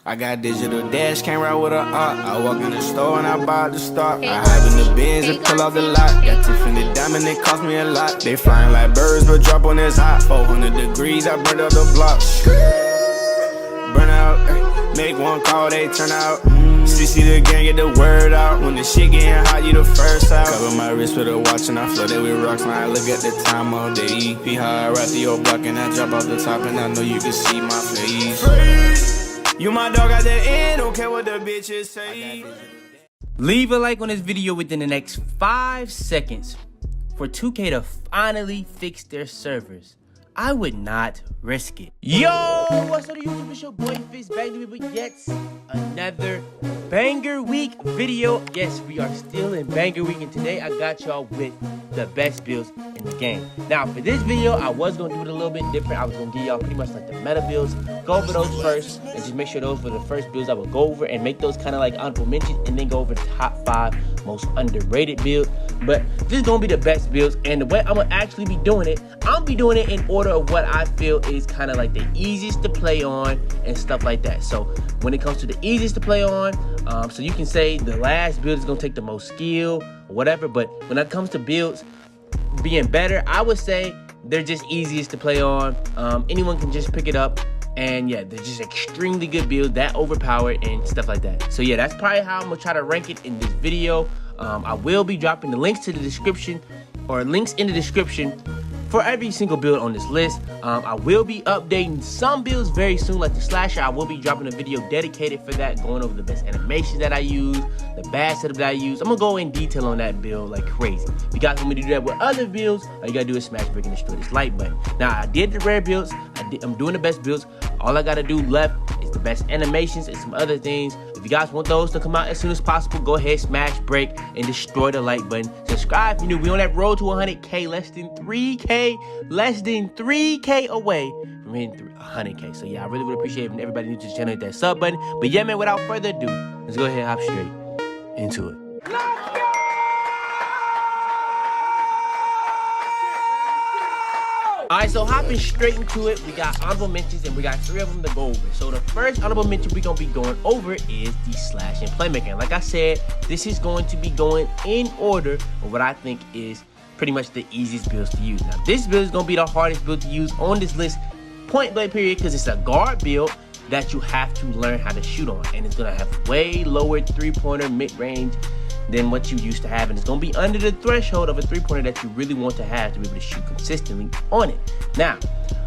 I got digital dash, can't ride with a I walk in the store and I buy the stock. I hide in the bins and pull out the lot. Got Tiffany diamond, it cost me a lot. They flying like birds, but drop on this hot. 400 degrees, I burned up the block. Burn out, make one call, they turn out. CC the gang, get the word out. When the shit getting hot, you the first out. Cover my wrist with a watch and I flood it with rocks. Now I look at the time all day. Be high, right through your block and I drop off the top. And I know you can see my face. You my dog at the end, don't care what the bitches say. Leave a like on this video within the next 5 seconds for 2K to finally fix their servers. I would not risk it. Yo, what's up to YouTube? It's your boy Fizz back to me with yet another banger week video. Yes, we are still in banger week, and today I got y'all with the best builds in the game. Now, for this video, I was gonna do it a little bit different. I was gonna give y'all pretty much like the meta builds, go over those first, and just make sure those were the first builds I would go over and make those kind of like honorable mentions, and then go over the top 5 most underrated builds. But this is gonna be the best builds, and the way I'm gonna actually be doing it, I'm be doing it in order of what I feel is kind of like the easiest to play on and stuff like that. So when it comes to the easiest to play on, so you can say the last build is gonna take the most skill or whatever, but when it comes to builds being better, I would say they're just easiest to play on. Anyone can just pick it up, and yeah, they're just extremely good build, that overpowered and stuff like that. So yeah, that's probably how I'm gonna try to rank it in this video. I will be dropping the links to the description, or links in the description for every single build on this list. I will be updating some builds very soon, like the slasher. I will be dropping a video dedicated for that, going over the best animations that I use, the bad setup that I use. I'm gonna go in detail on that build like crazy. If you guys want me to do that with other builds, all you gotta do is smash, break, and destroy this like button. Now, I did the rare builds, I'm doing the best builds. All I gotta do left is the best animations and some other things. If you guys want those to come out as soon as possible, go ahead, smash, break, and destroy the like button. Subscribe if you're new. We on that road to 100K, less than 3K away from hitting 100K. So yeah, I really would appreciate if everybody new to the channel hit that sub button. But yeah, man, without further ado, let's go ahead and hop straight into it. Alright, so hopping straight into it, we got honorable mentions, and we got 3 of them to go over. So the first honorable mention we're going to be going over is the slash and playmaking. Like I said, this is going to be going in order of what I think is pretty much the easiest builds to use. Now, this build is going to be the hardest build to use on this list, point blank period, because it's a guard build that you have to learn how to shoot on. And it's going to have way lower three-pointer mid-range than what you used to have, and it's going to be under the threshold of a three-pointer that you really want to have to be able to shoot consistently on it. Now,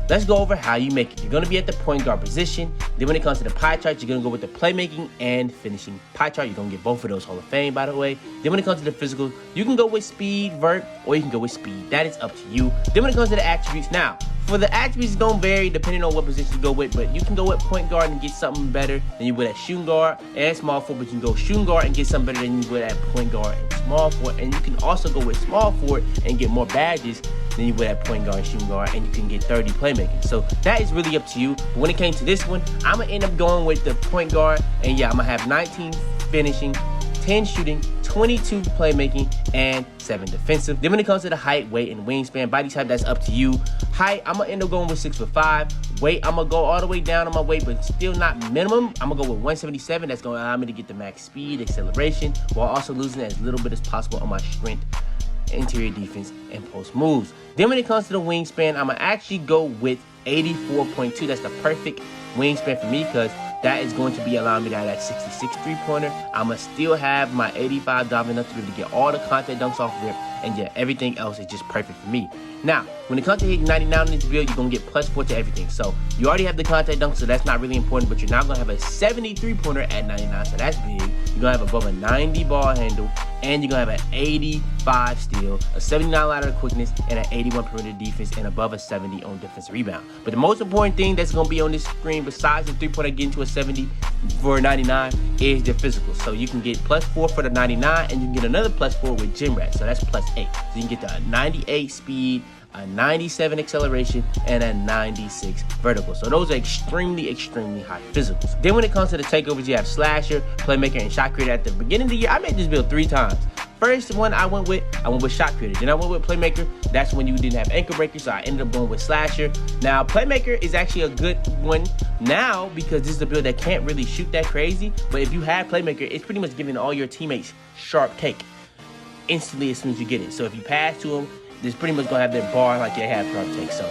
let's go over how you make it. You're going to be at the point guard position. Then when it comes to the pie chart, you're going to go with the playmaking and finishing pie chart. You're going to get both of those Hall of Fame, by the way. Then when it comes to the physical, you can go with speed, vert, or you can go with speed. That is up to you. Then when it comes to the attributes, now, for the attributes, it's going to vary depending on what position you go with, but you can go with point guard and get something better than you would at shooting guard and small forward, but you can go shooting guard and get something better than you would at point guard and small forward, and you can also go with small forward and get more badges than you would at point guard and shooting guard, and you can get 30 playmaking. So that is really up to you. But when it came to this one, I'm going to end up going with the point guard, and yeah, I'm going to have 19 finishing, 10 shooting, 22 playmaking, and 7 defensive. Then when it comes to the height, weight, and wingspan, body type, that's up to you. Height, I'm gonna end up going with 6'5". Weight, I'm gonna go all the way down on my weight, but still not minimum. I'm gonna go with 177. That's gonna allow me to get the max speed, acceleration, while also losing as little bit as possible on my strength, interior defense, and post moves. Then when it comes to the wingspan, I'm gonna actually go with 84.2. That's the perfect wingspan for me, because that is going to be allowing me to have that 66 three-pointer. I'm going to still have my 85 diving enough to be able to get all the contact dunks off rip. And yeah, everything else is just perfect for me. Now, when it comes to hitting 99 in this build, you're going to get +4 to everything. So you already have the contact dunk, so that's not really important. But you're now going to have a 73-pointer at 99, so that's big. You're going to have above a 90 ball handle, and you're going to have an 85 steal, a 79 lateral quickness, and an 81 perimeter defense, and above a 70 on defensive rebound. But the most important thing that's going to be on this screen, besides the three-pointer getting to a 70 for 99, is the physical. So you can get +4 for the 99, and you can get another +4 with gym rat, so that's +8. So you can get the 98 speed, a 97 acceleration, and a 96 vertical. So those are extremely high physicals. Then when it comes to the takeovers, you have slasher, playmaker, and shot creator. At the beginning of the year, I made this build 3 times. first one I went with Shot Creator. Then I went with Playmaker. That's when you didn't have Ankle Breaker, so I ended up going with Slasher. Now, Playmaker is actually a good one now because this is a build that can't really shoot that crazy. But if you have Playmaker, it's pretty much giving all your teammates Sharp Take instantly as soon as you get it. So if you pass to them, it's pretty much gonna have their bar like they have Sharp Take. So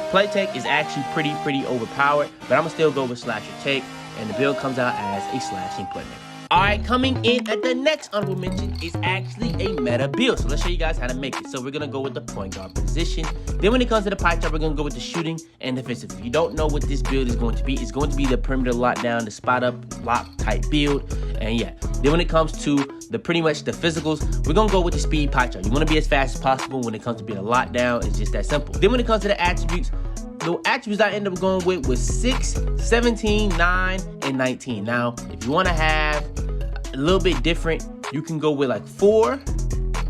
Play Take is actually pretty overpowered, but I'm gonna still go with Slasher Take, and the build comes out as a slashing Playmaker. Alright, coming in at the next honorable mention is actually a meta build. So let's show you guys how to make it. So we're gonna go with the point guard position. Then when it comes to the pie chart, we're gonna go with the shooting and defensive. If you don't know what this build is going to be, it's going to be the perimeter lockdown, the spot up lock type build. And yeah, then when it comes to the pretty much the physicals, we're gonna go with the speed pie chart. You wanna be as fast as possible when it comes to being a lockdown. It's just that simple. Then when it comes to the attributes I ended up going with was 6, 17, 9, and 19. Now, if you want to have a little bit different, you can go with like 4,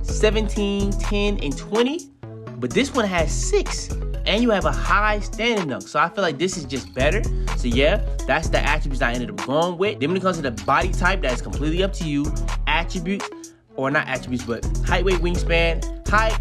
17, 10, and 20. But this one has 6, and you have a high standing dunk. So I feel like this is just better. So yeah, that's the attributes I ended up going with. Then when it comes to the body type, that is completely up to you. Attributes, or not attributes, but height, weight, wingspan. Height,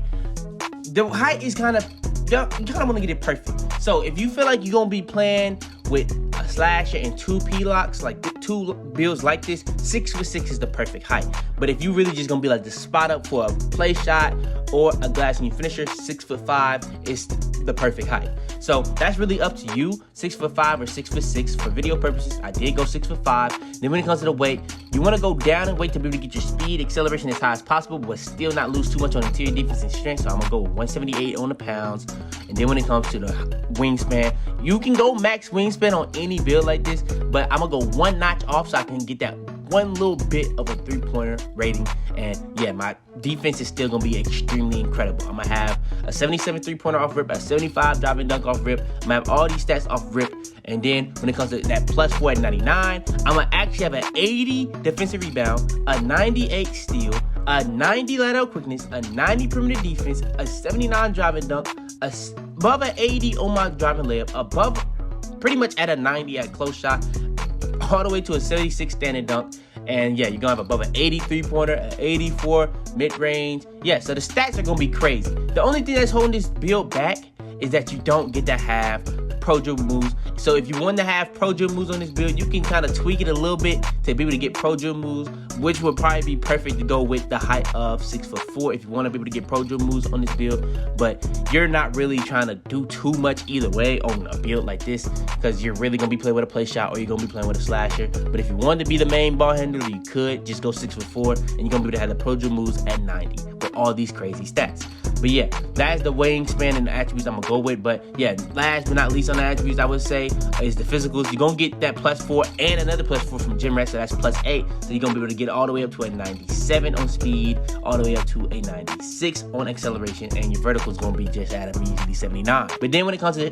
the height is kind of, you kind of want to get it perfect. So if you feel like you're going to be playing with a slasher and 2 P-locks, like 2 builds like this, 6'6" is the perfect height. But if you really just going to be like the spot up for a play shot or a glass and you finisher, 6'5" is the perfect height. So that's really up to you, 6'5" or 6'6". For video purposes, I did go 6'5". Then when it comes to the weight, you want to go down in weight to be able to get your speed, acceleration as high as possible, but still not lose too much on interior defense and strength. So I'm going to go with 178 on the pounds. And then when it comes to the wingspan, you can go max wingspan on any build like this, but I'm going to go 1 notch off so I can get that one little bit of a 3-pointer rating. And yeah, my defense is still going to be extremely incredible. I'm going to have a 77 3-pointer off rip, a 75 driving dunk off rip. I'm going to have all these stats off rip. And then when it comes to that +4 at 99, I'm going to actually have an 80 defensive rebound, a 98 steal, a 90 lateral quickness, a 90 perimeter defense, a 79 driving dunk, above an 80 on my driving layup, above pretty much at a 90 at close shot, all the way to a 76 standing dunk. And yeah, you're gonna have above an 83 pointer, an 84 mid-range. Yeah, so the stats are gonna be crazy. The only thing that's holding this build back is that you don't get to have pro dribble moves. So if you want to have pro dribble moves on this build, you can kind of tweak it a little bit to be able to get pro dribble moves, which would probably be perfect to go with the height of 6'4" if you want to be able to get pro dribble moves on this build. But you're not really trying to do too much either way on a build like this, because you're really gonna be playing with a play shot or you're gonna be playing with a slasher. But if you wanted to be the main ball handler, you could just go 6'4", and you're gonna be able to have the pro dribble moves at 90 with all these crazy stats. But yeah, that's the wingspan and the attributes I'm gonna go with. But yeah, last but not least on the attributes, I would say is the physicals. You're gonna get that +4 and another +4 from gym rat, so that's +8. So you're gonna be able to get all the way up to a 97 on speed, all the way up to a 96 on acceleration, and your vertical is gonna be just at a measly 79. But then when it comes to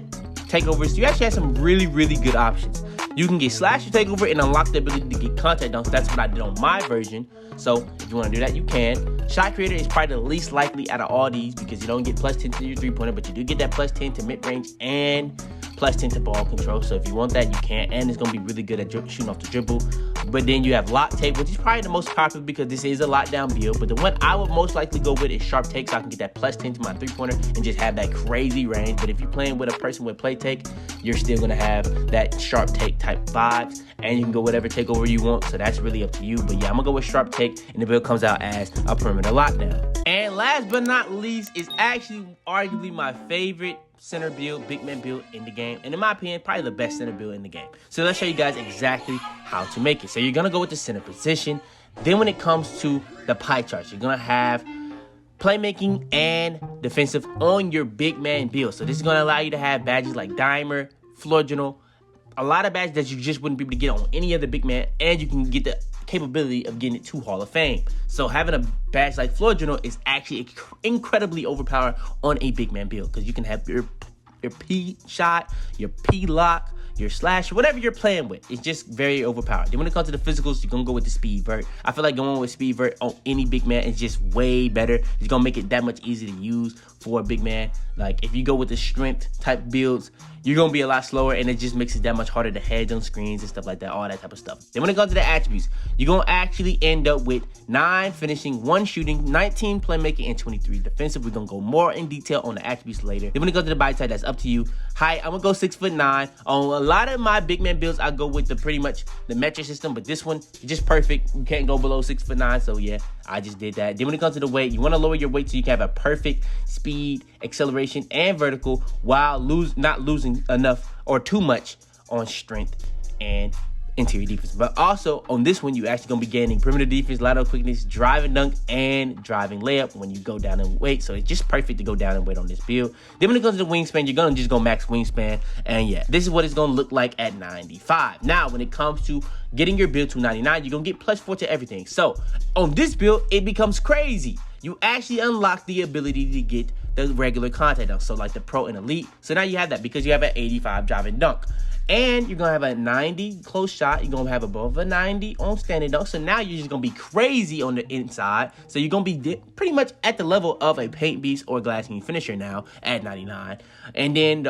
takeovers, you actually have some really good options. You can get slasher takeover and unlock the ability to get contact dunks. That's what I did on my version. So if you want to do that, you can. Shot creator is probably the least likely out of all these because you don't get +10 to your 3-pointer, but you do get that +10 to mid-range and +10 to ball control. So if you want that, you can. And it's going to be really good at shooting off the dribble. But then you have lock take, which is probably the most popular because this is a lockdown build. But the one I would most likely go with is sharp take, so I can get that +10 to my 3-pointer and just have that crazy range. But if you're playing with a person with play take, you're still going to have that sharp take type vibes. And you can go whatever takeover you want, so that's really up to you. But yeah, I'm going to go with sharp take, and the build comes out as a perimeter lockdown. And last but not least is actually arguably my favorite center build, big man build in the game. And in my opinion, probably the best center build in the game. So let's show you guys exactly how to make it. So you're going to go with the center position. Then when it comes to the pie charts, you're going to have playmaking and defensive on your big man build. So this is going to allow you to have badges like dimer, floor general, a lot of badges that you just wouldn't be able to get on any other big man, and you can get the capability of getting it to Hall of Fame. So having a badge like floor general is actually incredibly overpowered on a big man build, because you can have your P shot, your P lock, your slash, whatever you're playing with. It's just very overpowered. Then when it comes to the physicals, you're gonna go with the speed vert. I feel like going with speed vert on any big man is just way better. It's gonna make it that much easier to use for a big man. Like if you go with the strength type builds, you're gonna be a lot slower, and it just makes it that much harder to hedge on screens and stuff like that, all that type of stuff. Then when it comes to the attributes, you're gonna actually end up with 9 finishing, 1 shooting, 19 playmaking, and 23 defensive. We're gonna go more in detail on the attributes later. Then when it comes to the body type, that's up to you. Height, I'm gonna go 6'9". On a lot of my big man builds, I go with the pretty much the metric system, but this one is just perfect. You can't go below 6'9", so yeah, I just did that. Then when it comes to the weight, you wanna lower your weight so you can have a perfect speed, acceleration, and vertical while not losing enough or too much on strength and interior defense. But also on this one, you actually gonna be gaining perimeter defense, lateral quickness, driving dunk, and driving layup when you go down in weight. So it's just perfect to go down in weight on this build. Then when it comes to the wingspan, you're gonna just go max wingspan, and yeah, this is what it's gonna look like at 95. Now when it comes to getting your build to 99, you're gonna get +4 to everything. So on this build, it becomes crazy. You actually unlock the ability to get the regular contact dunk, so like the pro and elite. So now you have that because you have an 85 driving dunk, and you're gonna have a 90 close shot. You're gonna have above a 90 on standing dunk. So now you're just gonna be crazy on the inside. So you're gonna be pretty much at the level of a paint beast or glass king finisher now at 99. And then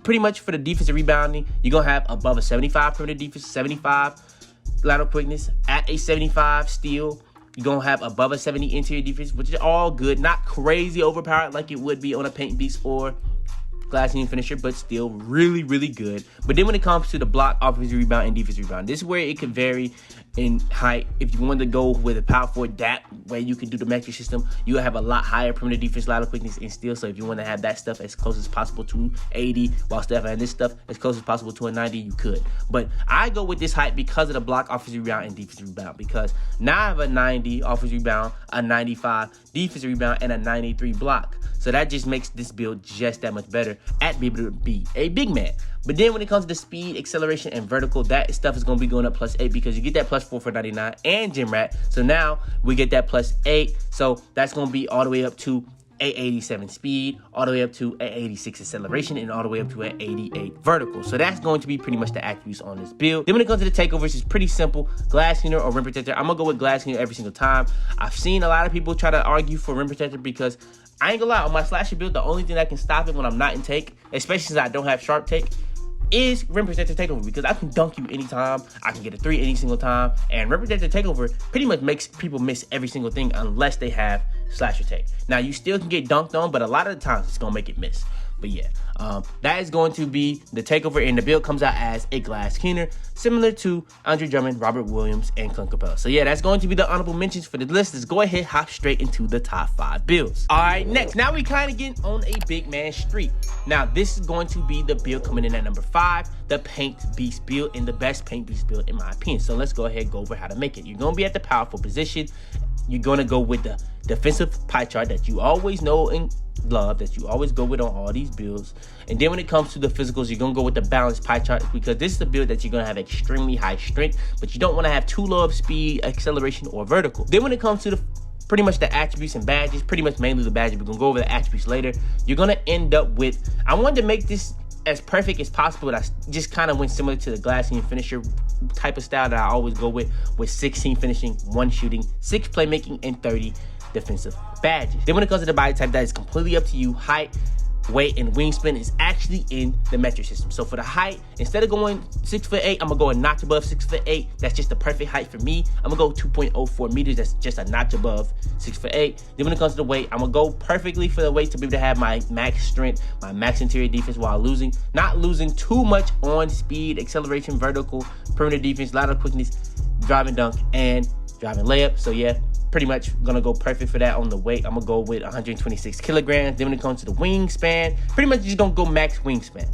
pretty much for the defensive rebounding, you're gonna have above a 75 perimeter defense, 75 lateral quickness, at a 75 steal. You're going to have above a 70 interior defense, which is all good. Not crazy overpowered like it would be on a paint beast or glass king finisher, but still really, really good. But then when it comes to the block, offensive rebound, and defensive rebound, this is where it could vary in height. If you wanted to go with a power forward, that way you can do the metric system. You have a lot higher perimeter defense, lateral quickness, and steal. So if you want to have that stuff as close as possible to 80, while Steph had this stuff as close as possible to a 90, you could. But I go with this height because of the block, offensive rebound, and defensive rebound. Because now I have a 90 offensive rebound, a 95 defensive rebound, and a 93 block. So that just makes this build just that much better at being able to be a big man. But then when it comes to the speed, acceleration, and vertical, that stuff is going to be going up +8 because you get that +4 for 99 and gym rat. So now we get that +8. So that's going to be all the way up to a 87 speed, all the way up to a 86 acceleration, and all the way up to an 88 vertical. So that's going to be pretty much the attributes on this build. Then when it comes to the takeovers, it's pretty simple. Glass cleaner or rim protector. I'm going to go with glass cleaner every single time. I've seen a lot of people try to argue for rim protector because I ain't gonna lie, on my slasher build, the only thing that can stop it when I'm not in take, especially since I don't have sharp take, is rim protector takeover, because I can dunk you anytime, I can get a 3 any single time, and rim protector takeover pretty much makes people miss every single thing unless they have slasher take. Now you still can get dunked on, but a lot of the times it's gonna make it miss. But yeah, that is going to be the takeover, and the build comes out as a glass cleaner, similar to Andre Drummond, Robert Williams, and Clint Capella. So yeah, that's going to be the honorable mentions for the list. Let's go ahead, hop straight into the top 5 builds. All right, next, now we kind of getting on a big man streak. Now this is going to be the build coming in at number 5, the Paint Beast build, and the best Paint Beast build in my opinion. So let's go ahead and go over how to make it. You're gonna be at the powerful position. You're gonna go with the defensive pie chart that you always know and love, that you always go with on all these builds. And then when it comes to the physicals, you're gonna go with the balanced pie chart, because this is a build that you're gonna have extremely high strength, but you don't want to have too low of speed, acceleration, or vertical. Then when it comes to the pretty much the attributes and badges, pretty much mainly the badges, we're gonna go over the attributes later. You're gonna end up with, I wanted to make this as perfect as possible, but I just kind of went similar to the glass king finisher type of style that I always go with 16 finishing, 1 shooting, 6 playmaking, and 30 defensive badges. Then when it comes to the body type, that is completely up to you. Height, weight, and wingspan is actually in the metric system. So for the height, instead of going 6'8", I'm gonna go a notch above 6'8". That's just the perfect height for me. I'm gonna go 2.04 meters. That's just a notch above 6'8". Then when it comes to the weight, I'm gonna go perfectly for the weight to be able to have my max strength, my max interior defense, while not losing too much on speed, acceleration, vertical, perimeter defense, lateral quickness, driving dunk, and driving layup. So yeah, pretty much gonna go perfect for that on the weight. I'm gonna go with 126 kilograms. Then when it comes to the wingspan, pretty much just gonna go max wingspan.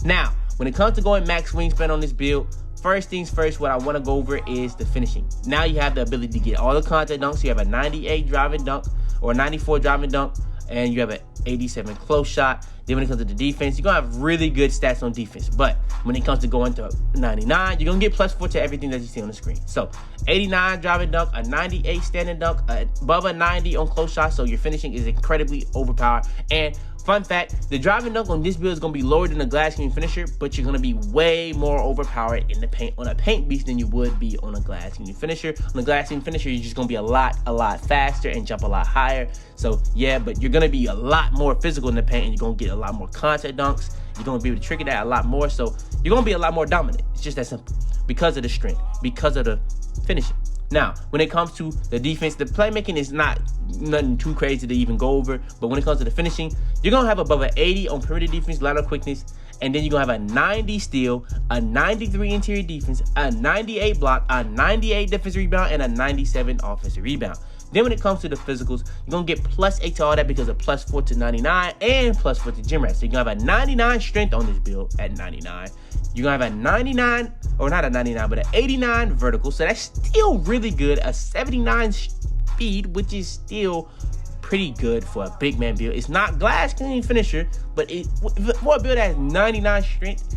Now, when it comes to going max wingspan on this build, first things first, what I wanna go over is the finishing. Now you have the ability to get all the contact dunks. You have a 98 driving dunk or 94 driving dunk, and you have an 87 close shot. Then when it comes to the defense, you're gonna have really good stats on defense. But when it comes to going to 99, you're gonna get +4 to everything that you see on the screen. So 89 driving dunk, a 98 standing dunk, above a 90 on close shot. So your finishing is incredibly overpowered. And Fun fact, the driving dunk on this build is going to be lower than the glass screen finisher, but you're going to be way more overpowered in the paint on a paint beast than you would be on a glass screen finisher. On a glass screen finisher, you're just going to be a lot faster and jump a lot higher. So yeah, but you're going to be a lot more physical in the paint, and you're going to get a lot more contact dunks. You're going to be able to trigger that a lot more. So you're going to be a lot more dominant. It's just that simple because of the strength, because of the finishing. Now, when it comes to the defense, the playmaking is not nothing too crazy to even go over. But when it comes to the finishing, you're going to have above an 80 on perimeter defense, lateral quickness. And then you're going to have a 90 steal, a 93 interior defense, a 98 block, a 98 defensive rebound, and a 97 offensive rebound. Then when it comes to the physicals, you're going to get +8 to all that because of +4 to 99 and +4 to gym rat. So you're going to have a 99 strength on this build at 99. You're going to have a 99, or not a 99, but an 89 vertical. So that's still really good. A 79 speed, which is still pretty good for a big man build. It's not glass clean finisher, but for a build that has 99 strength,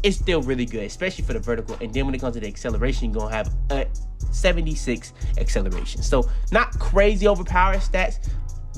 it's still really good, especially for the vertical. And then when it comes to the acceleration, you're going to have a 76 acceleration. So not crazy overpowered stats,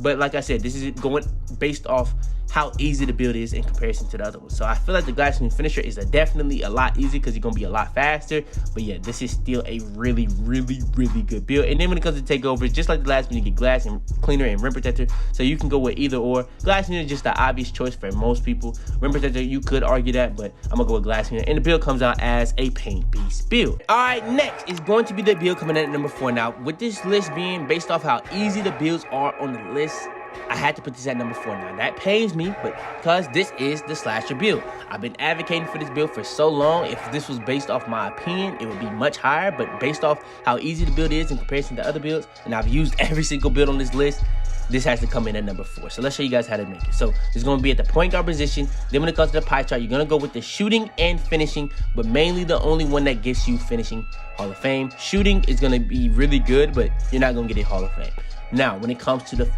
but like I said, this is going based off how easy the build is in comparison to the other ones. So I feel like the glass screen finisher is definitely a lot easier because you're going to be a lot faster. But yeah, this is still a really good build. And then when it comes to takeovers, just like the last one, you get glass and cleaner and rim protector. So you can go with either or. Glass cleaner is just the obvious choice for most people. Rim protector, you could argue that, but I'm going to go with glass cleaner. And the build comes out as a paint beast build. All right, next is going to be the build coming in at number 4. Now, with this list being based off how easy the builds are on the list, I had to put this at number 4. Now, that pains me, but because this is the slasher build. I've been advocating for this build for so long. If this was based off my opinion, it would be much higher, but based off how easy the build is in comparison to other builds, and I've used every single build on this list, this has to come in at number 4. So let's show you guys how to make it. So it's going to be at the point guard position. Then when it comes to the pie chart, you're going to go with the shooting and finishing, but mainly the only one that gets you finishing Hall of Fame. Shooting is going to be really good, but you're not going to get it Hall of Fame. Now, when it comes to the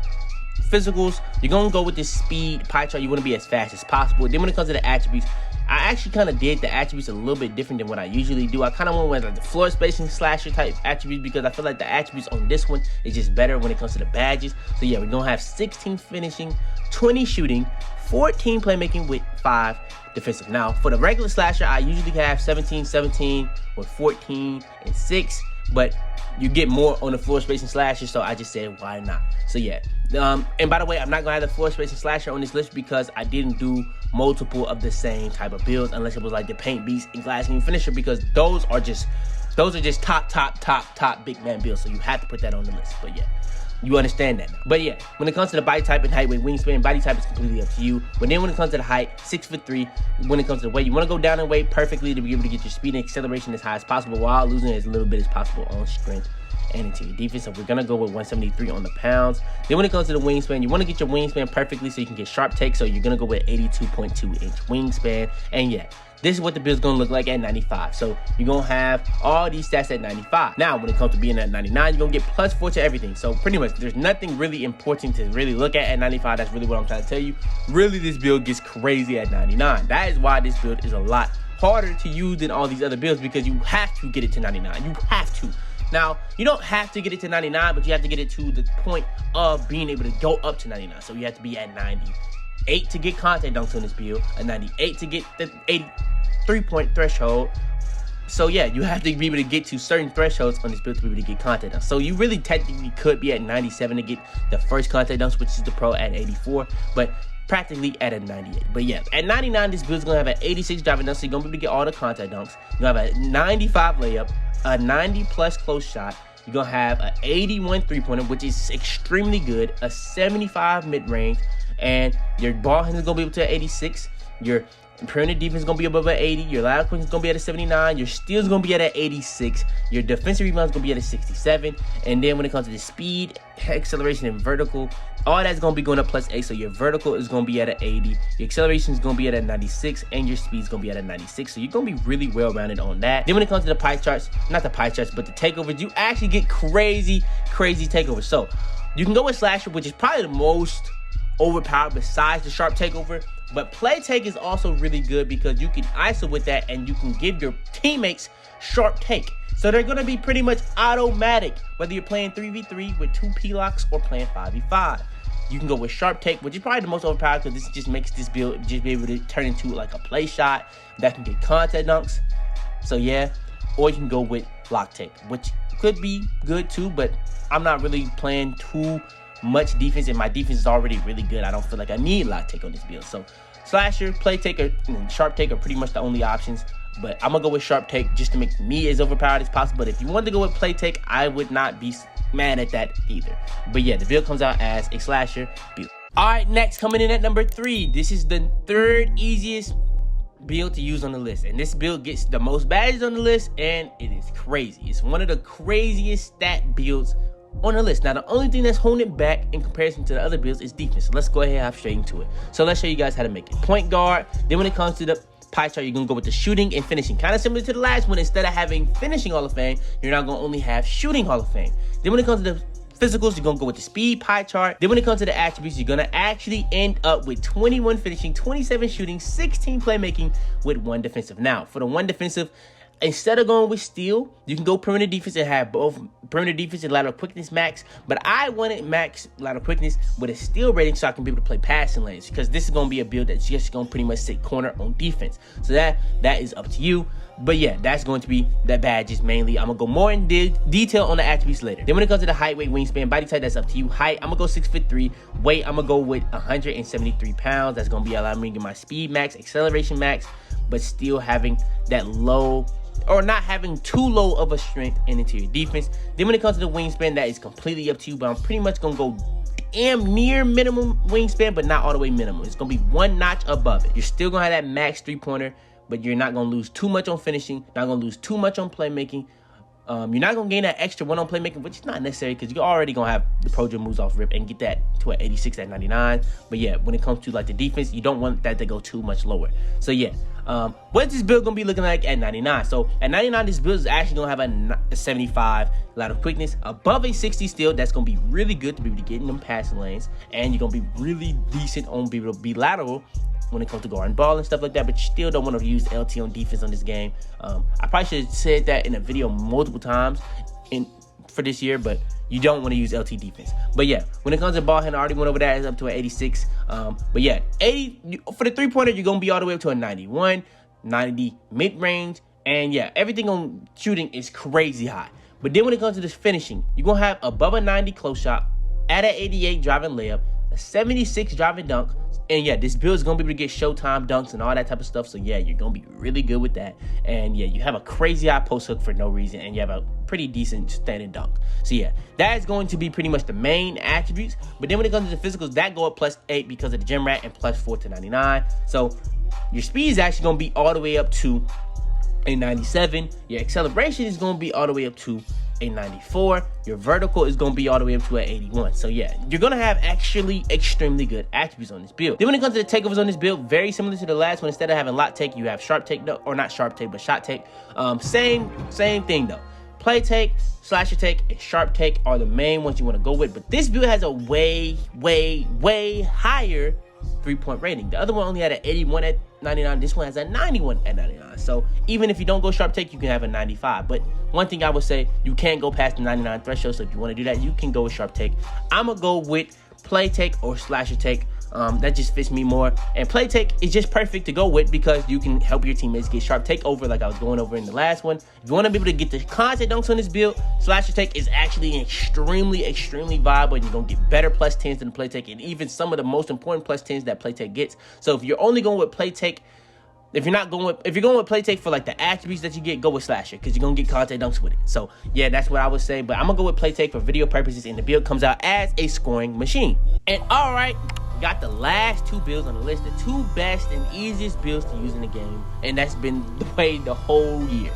physicals, you're going to go with this speed pie chart. You want to be as fast as possible. Then when it comes to the attributes, I actually kind of did the attributes a little bit different than what I usually do. I kind of went with like the floor spacing slasher type attributes because I feel like the attributes on this one is just better when it comes to the badges. So yeah, we're going to have 16 finishing, 20 shooting, 14 playmaking with 5 defensive. Now, for the regular slasher, I usually have 17 with 14 and 6, but you get more on the floor spacing slasher, so I just said, why not? So yeah. And by the way, I'm not gonna have the floor spacing slasher on this list because I didn't do multiple of the same type of builds unless it was like the paint beast and glass screen finisher, because those are just top big man builds. So you have to put that on the list. But yeah, you understand that now. But yeah, when it comes to the body type and height, weight, wingspan, body type is completely up to you. But then when it comes to the height, 6'3". When it comes to the weight, you want to go down in weight perfectly to be able to get your speed and acceleration as high as possible while losing as little bit as possible on strength and interior defense. So we're gonna go with 173 on the pounds. Then when it comes to the wingspan, you want to get your wingspan perfectly so you can get sharp take. So you're gonna go with 82.2 inch wingspan. And yeah, this is what the build's gonna look like at 95. So you're gonna have all these stats at 95. Now, when it comes to being at 99, you're gonna get +4 to everything. So pretty much, there's nothing really important to really look at 95. That's really what I'm trying to tell you. Really, this build gets crazy at 99. That is why this build is a lot harder to use than all these other builds, because you have to get it to 99. You have to. Now, you don't have to get it to 99, but you have to get it to the point of being able to go up to 99. So you have to be at 98 to get contact dunks on this build, a 98 to get the 83-point threshold. So yeah, you have to be able to get to certain thresholds on this build to be able to get contact dunks. So you really technically could be at 97 to get the first contact dunks, which is the pro at 84, but practically at a 98. But yeah, at 99, this build's gonna have an 86 driving dunk, so you're gonna be able to get all the contact dunks. You're gonna have a 95 layup, a 90+ close shot. You're gonna have an 81 3-pointer, which is extremely good, a 75 mid-range, and your ball handler is gonna be able to 86. Your perimeter defense is gonna be above an 80. Your lateral quickness is gonna be at a 79. Your steals is gonna be at an 86. Your defensive rebound is gonna be at a 67. And then when it comes to the speed, acceleration, and vertical, all that's gonna be going up +8. So your vertical is gonna be at an 80. Your acceleration is gonna be at a 96, and your speed is gonna be at a 96. So you're gonna be really well rounded on that. Then when it comes to the pie charts, not the pie charts, but the takeovers, you actually get crazy takeovers. So you can go with slasher, which is probably the most overpowered besides the sharp takeover. But play take is also really good because you can ISO with that and you can give your teammates sharp take. So they're going to be pretty much automatic, whether you're playing 3v3 with 2 P-locks or playing 5v5. you can go with Sharp Take, which is probably the most overpowered because this just makes this build just be able to turn into like a play shot that can get contact dunks. So yeah, or you can go with Lock Take, which could be good too, but I'm not really playing too much defense, and my defense is already really good. I don't feel like I need Lock Take on this build. So Slasher, Play Take, and Sharp Take are pretty much the only options. But I'm gonna go with Sharp Take just to make me as overpowered as possible. But if you wanted to go with Play Take, I would not be mad at that either. But yeah, the build comes out as a Slasher build. All right, next, coming in at number 3. This is the third easiest build to use on the list, and this build gets the most badges on the list, and it is crazy. It's one of the craziest stat builds on the list. Now, the only thing that's holding it back in comparison to the other builds is defense. So let's go ahead and hop straight into it. So let's show you guys how to make it. Point guard. Then when it comes to the pie chart, you're gonna go with the shooting and finishing, kind of similar to the last one. Instead of having finishing Hall of Fame, you're now gonna only have shooting Hall of Fame. Then when it comes to the physicals, you're gonna go with the speed pie chart. Then when it comes to the attributes, you're gonna actually end up with 21 finishing, 27 shooting, 16 playmaking with 1 defensive. Now, for the 1 defensive, instead of going with steal, you can go perimeter defense and have both perimeter defense and lateral quickness max. But I wanted max lateral quickness with a steal rating so I can be able to play passing lanes, because this is going to be a build that's just going to pretty much sit corner on defense. So that is up to you. But yeah, that's going to be the badges mainly. I'm going to go more in detail on the attributes later. Then when it comes to the height, weight, wingspan, body type, that's up to you. Height, I'm going to go 6'3". Weight, I'm going to go with 173 pounds. That's going to be allowing me to get my speed max, acceleration max, but still having that low, or not having too low of a strength and interior defense. Then when it comes to the wingspan, that is completely up to you, but I'm pretty much gonna go damn near minimum wingspan, but not all the way minimum. It's gonna be 1 notch above it. You're still gonna have that max 3-pointer, but you're not gonna lose too much on finishing, not gonna lose too much on playmaking. You're not gonna gain that extra 1 on playmaking, which is not necessary because you're already gonna have the pro jump moves off rip and get that to an 86 at 99. But yeah, when it comes to like the defense, you don't want that to go too much lower. So yeah, what's this build gonna be looking like at 99? So at 99, this build is actually gonna have a 75 lateral quickness, above a 60 steal. That's gonna be really good to be able to get in them passing lanes, and you're gonna be really decent on being able to be lateral when it comes to guarding ball and stuff like that, but you still don't want to use LT on defense on this game. I probably should have said that in a video multiple times for this year, but you don't want to use LT defense. But yeah, when it comes to ball handle, I already went over that. It's up to an 86. But yeah, 80 for the 3-pointer, you're going to be all the way up to a 91, 90 mid-range, and yeah, everything on shooting is crazy high. But then when it comes to this finishing, you're going to have above a 90 close shot, at an 88 driving layup, a 76 driving dunk. And yeah, this build is going to be able to get Showtime dunks and all that type of stuff. So yeah, you're going to be really good with that. And yeah, you have a crazy high post hook for no reason. And you have a pretty decent standing dunk. So yeah, that is going to be pretty much the main attributes. But then when it comes to the physicals, that go up +8 because of the gym rat and +4 to 99. So your speed is actually going to be all the way up to a 97. Your acceleration is going to be all the way up to a 94. Your vertical is going to be all the way up to an 81. So yeah, you're going to have actually extremely good attributes on this build. Then when it comes to the takeovers on this build, very similar to the last one. Instead of having lock take, you have sharp take, or not sharp take, but shot take. Same thing though. Play take, slasher take, and sharp take are the main ones you want to go with. But this build has a way higher 3-point rating. The other one only had an 81 at 99. This one has a 91 at 99. So even if you don't go sharp take, you can have a 95. But one thing I would say, you can't go past the 99 threshold. So if you want to do that, you can go with sharp take. I'm gonna go with play take or slasher take. That just fits me more. And play take is just perfect to go with because you can help your teammates get sharp take over, like I was going over in the last one. If you want to be able to get the contact dunks on this build, slasher take is actually extremely viable, and you're gonna get better +10s than play take, and even some of the most important +10s that play take gets. So if you're only going with play take, if you're going with play take for like the attributes that you get, go with slasher because you're gonna get contact dunks with it. So yeah, that's what I would say. But I'm gonna go with play take for video purposes, and the build comes out as a scoring machine. And all right, got the last 2 builds on the list, the 2 best and easiest builds to use in the game, and that's been the way the whole year.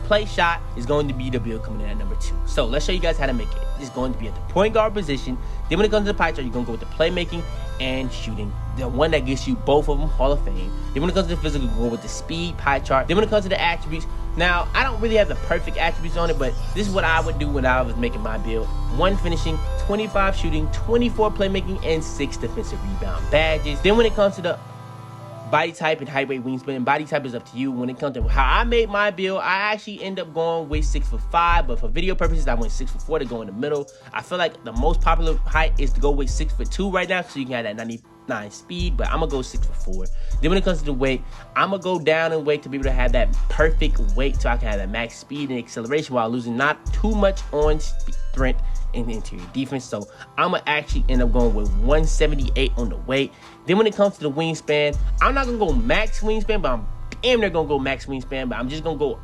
Play shot is going to be the build coming in at number 2. So let's show you guys how to make it. It's going to be at the point guard position. Then when it comes to the pie chart, you're going to go with the playmaking and shooting, the one that gets you both of them Hall of Fame. Then when it comes to the physical, go with the speed pie chart. Then when it comes to the attributes, now I don't really have the perfect attributes on it, but this is what I would do when I was making my build. 1 finishing, 25 shooting, 24 playmaking, and 6 defensive rebound badges. Then when it comes to the body type and height, weight, wingspan. Body type is up to you. When it comes to how I made my build, I actually end up going with 6'5", but for video purposes, I went 6'4" to go in the middle. I feel like the most popular height is to go with 6'2" right now, so you can have that 99 speed, but I'm gonna go 6'4". Then when it comes to the weight, I'm gonna go down in weight to be able to have that perfect weight so I can have that max speed and acceleration while losing not too much on strength and interior defense. So I'm gonna actually end up going with 178 on the weight. Then when it comes to the wingspan, I'm not gonna go max wingspan, but I'm damn near gonna go max wingspan, but I'm just gonna go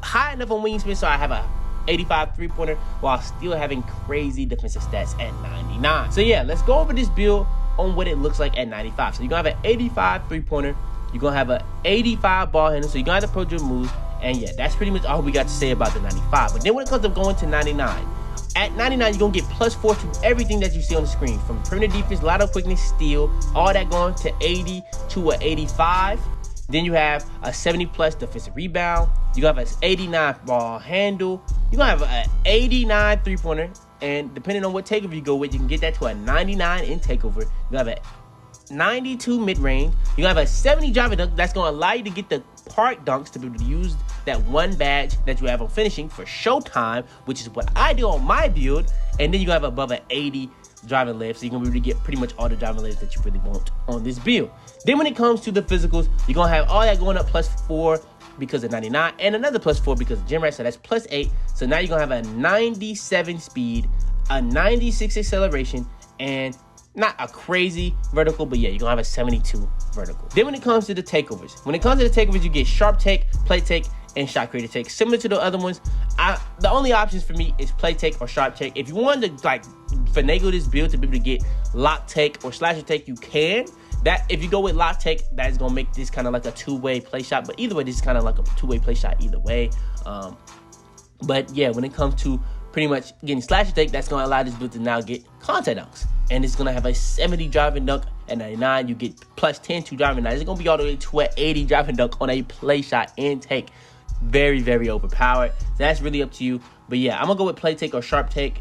high enough on wingspan so I have a 85 three-pointer while still having crazy defensive stats at 99. So yeah, let's go over this build on what it looks like at 95. So you're gonna have an 85 three-pointer, you're gonna have an 85 ball handle, so you're gonna have the pro dribble moves, and yeah, that's pretty much all we got to say about the 95. But then when it comes to going to 99, at 99, you're gonna get +4 to everything that you see on the screen, from perimeter defense, lateral quickness, steal, all that going to 80 to a 85. Then you have a 70+ defensive rebound. You have an 89 ball handle. You're gonna have an 89 three-pointer, and depending on what takeover you go with, you can get that to a 99 in takeover. You have a 92 mid-range. You have a 70 driving dunk. That's gonna allow you to get the park dunks to be able to use that one badge that you have on finishing for showtime, which is what I do on my build. And then you're gonna have above an 80 driving layup, so you're gonna be able to get pretty much all the driving layups that you really want on this build. Then when it comes to the physicals, you're gonna have all that going up +4 because of 99, and another +4 because of gym rat, so that's +8. So now you're gonna have a 97 speed, a 96 acceleration, and not a crazy vertical, but yeah, you're gonna have a 72 vertical. Then when it comes to the takeovers, you get sharp take, play take, and shot creator take. Similar to the other ones, the only options for me is play take or sharp take. If you wanted to like finagle this build to be able to get lock take or slasher take, you can. That if you go with lock take, that is gonna make this kind of like a two-way play shot. But either way, this is kind of like a two-way play shot either way. But yeah, when it comes to pretty much getting slasher take, that's gonna allow this build to now get contact dunks, and it's gonna have a 70 driving dunk. At 99, you get +10 to driving. Now it's gonna be all the way to an 80 driving dunk on a play shot and take. Very, very overpowered. So that's really up to you. But yeah, I'm gonna go with play take or sharp take.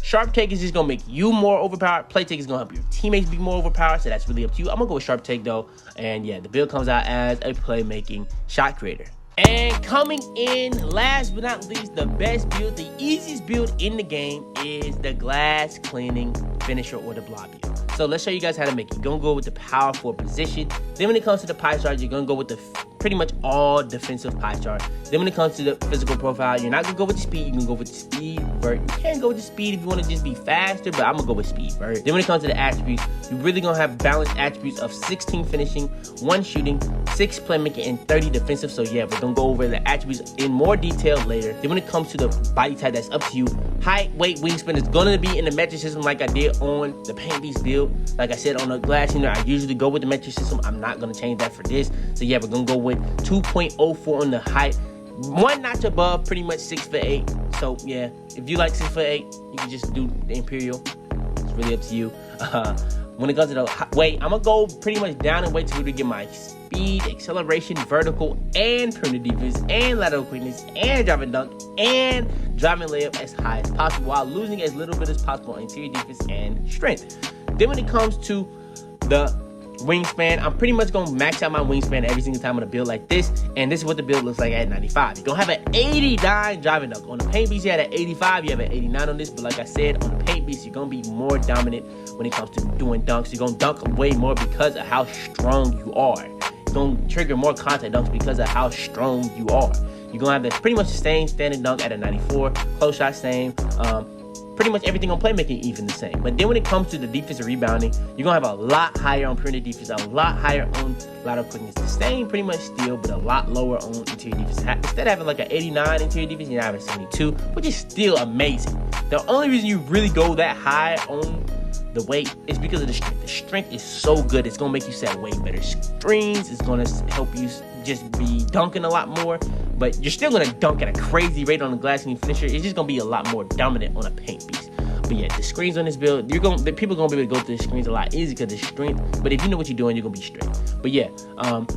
Sharp take is just gonna make you more overpowered. Play take is gonna help your teammates be more overpowered. So that's really up to you. I'm gonna go with sharp take though. And yeah, the build comes out as a playmaking shot creator. And coming in last but not least, the best build, the easiest build in the game is the glass cleaning finisher or the block build. So let's show you guys how to make it. You're gonna go with the power forward position. Then when it comes to the pie chart, you're gonna go with the pretty much all defensive pie chart. Then when it comes to the physical profile, you're not gonna go with the speed, you can go with the speed vert. You can go with the speed if you wanna just be faster, but I'm gonna go with speed vert. Then when it comes to the attributes, you're really gonna have balanced attributes of 16 finishing, 1 shooting, 6 playmaking, and 30 defensive. So yeah, we're gonna go over the attributes in more detail later. Then when it comes to the body type, that's up to you. Height, weight, wingspan is gonna be in the metric system like I did on the Paint Beast build. Like I said on the glass cleaner, I usually go with the metric system. I'm not gonna change that for this. So yeah, we're gonna go with 2.04 on the height, 1 notch above pretty much 6'8". So yeah, if you like 6'8", you can just do the Imperial. It's really up to you. When it comes to the weight, I'm gonna go pretty much down in weight to get my speed, acceleration, vertical, and perimeter defense, and lateral quickness, and driving dunk, and driving layup as high as possible while losing as little bit as possible on interior defense and strength. Then when it comes to the wingspan, I'm pretty much gonna max out my wingspan every single time on a build like this, and this is what the build looks like at 95. You're gonna have an 89 driving dunk. On the Paint Beast, you had an 85, you have an 89 on this, but like I said, on the Paint Beast, you're gonna be more dominant when it comes to doing dunks. You're gonna dunk way more because of how strong you are. You're gonna trigger more contact dunks because of how strong you are. You're gonna have pretty much the same standard dunk at a 94, close shot same, pretty much everything on playmaking even the same. But then when it comes to the defensive rebounding, you're gonna have a lot higher on perimeter defense, a lot higher on lateral quickness. The same pretty much still, but a lot lower on interior defense. Instead of having like an 89 interior defense, you're having 72, which is still amazing. The only reason you really go that high on the weight is because of the strength. The strength is so good, it's gonna make you set way better screens. It's gonna help you just be dunking a lot more, but you're still gonna dunk at a crazy rate on the glass cleaning finisher. It's just gonna be a lot more dominant on a Paint Beast. But yeah, the screens on this build, people are gonna be able to go through the screens a lot easier because of the strength. But if you know what you're doing, you're gonna be straight. But yeah,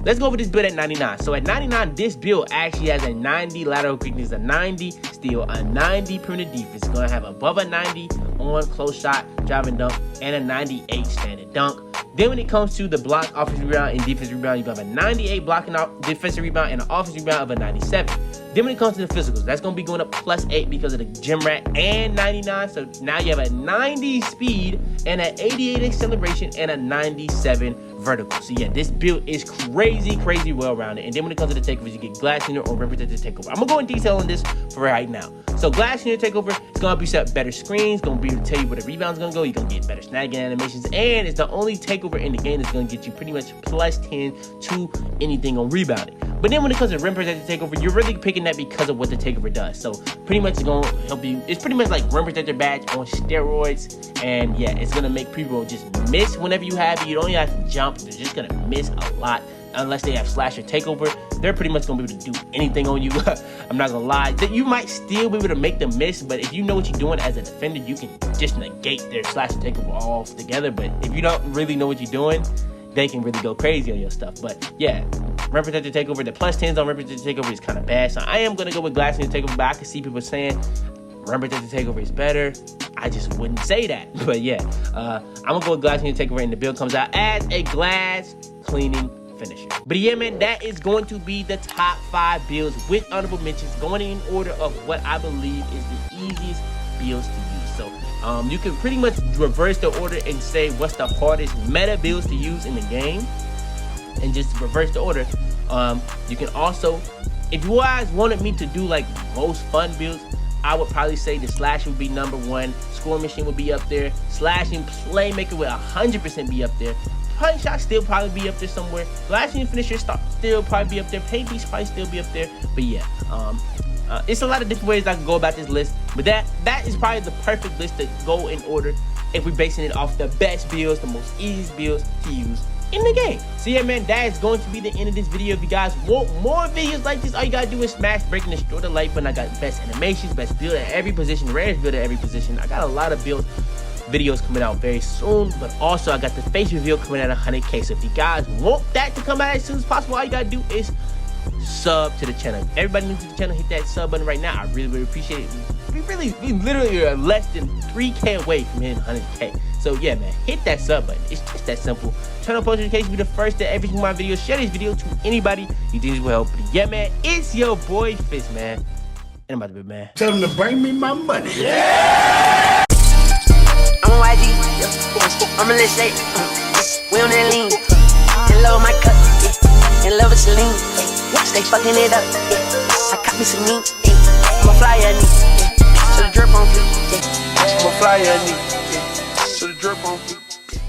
let's go over this build at 99. So at 99, this build actually has a 90 lateral quickness, a 90 steal, a 90 perimeter defense. It's gonna have above a 90 on close shot, driving dunk, and a 98 standard dunk. Then when it comes to the block, offensive rebound, and defensive rebound, you have a 98 blocking out defensive rebound and an offensive rebound of a 97. Then when it comes to the physicals, that's going to be going up +8 because of the gym rat and 99. So now you have a 90 speed and an 88 acceleration and a 97 vertical. So yeah, this build is crazy well-rounded. And then when it comes to the takeovers, you get glass unit or rim protected takeover. I'm going to go in detail on this for right now. So glass unit takeover, it's going to be set better screens, going to be able to tell you where the rebound's going to go. You're going to get better snagging animations. And it's the only takeover in the game that's going to get you pretty much +10 to anything on rebounding. But then when it comes to rim protected takeover, you're really picking that because of what the takeover does. So pretty much it's going to help you. It's pretty much like rim protector badge on steroids. And yeah, it's going to make people just miss whenever you have it. You don't even have to jump. They're just going to miss a lot. Unless they have slash or takeover, they're pretty much gonna be able to do anything on you. I'm not gonna lie, that you might still be able to make them miss, but if you know what you're doing as a defender, you can just negate their slash or takeover all together. But if you don't really know what you're doing, they can really go crazy on your stuff. But yeah, rim protector takeover, the +10s on rim protector takeover is kind of bad. So I am gonna go with glass unit takeover, but I can see people saying rim protector takeover is better. I just wouldn't say that. But yeah, I'm gonna go with glass unit takeover, and the build comes out as a glass cleaning finisher. But yeah, man, that is going to be the top 5 builds with honorable mentions, going in order of what I believe is the easiest builds to use. So you can pretty much reverse the order and say what's the hardest meta builds to use in the game, and just reverse the order. You can also, if you guys wanted me to do like most fun builds, I would probably say the slash would be #1, score machine would be up there, slashing playmaker would 100% be up there. Punch shot still probably be up there somewhere. Glass unit finisher still probably be up there. Paint piece probably still be up there. But yeah, it's a lot of different ways I can go about this list. But that is probably the perfect list to go in order if we're basing it off the best builds, the most easiest builds to use in the game. So yeah, man, that is going to be the end of this video. If you guys want more videos like this, all you gotta do is smash, break, and destroy the like button. I got best animations, best build at every position, rarest build at every position. I got a lot of builds videos coming out very soon, but also I got the face reveal coming at 100K. So if you guys want that to come out as soon as possible, all you gotta do is sub to the channel. Everybody new to the channel, hit that sub button right now. I really appreciate it. We literally are less than 3K away from hitting 100K. So yeah, man, hit that sub button. It's just that simple. Turn on post notifications, be the first to every single my video. Share this video to anybody you think this will help. But yeah, man, it's your boy Fitz, man. And I'm about to be man. Tell them to bring me my money. Yeah! I'm a YG, I'm a list we on that lean, in love with my cup, in love with Celine, stay fucking it up, I caught me some meat, I'm a flyer knee, so the drip on fleek, I'm a flyer knee, so the drip on fleek.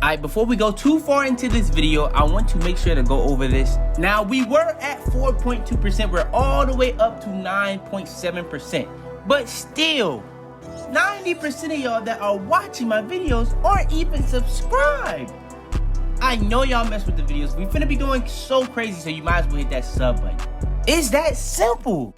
Alright, before we go too far into this video, I want to make sure to go over this. Now, we were at 4.2%, we're all the way up to 9.7%, but still, 90% of y'all that are watching my videos aren't even subscribed. I know y'all mess with the videos. We finna be going so crazy, so you might as well hit that sub button. It's that simple.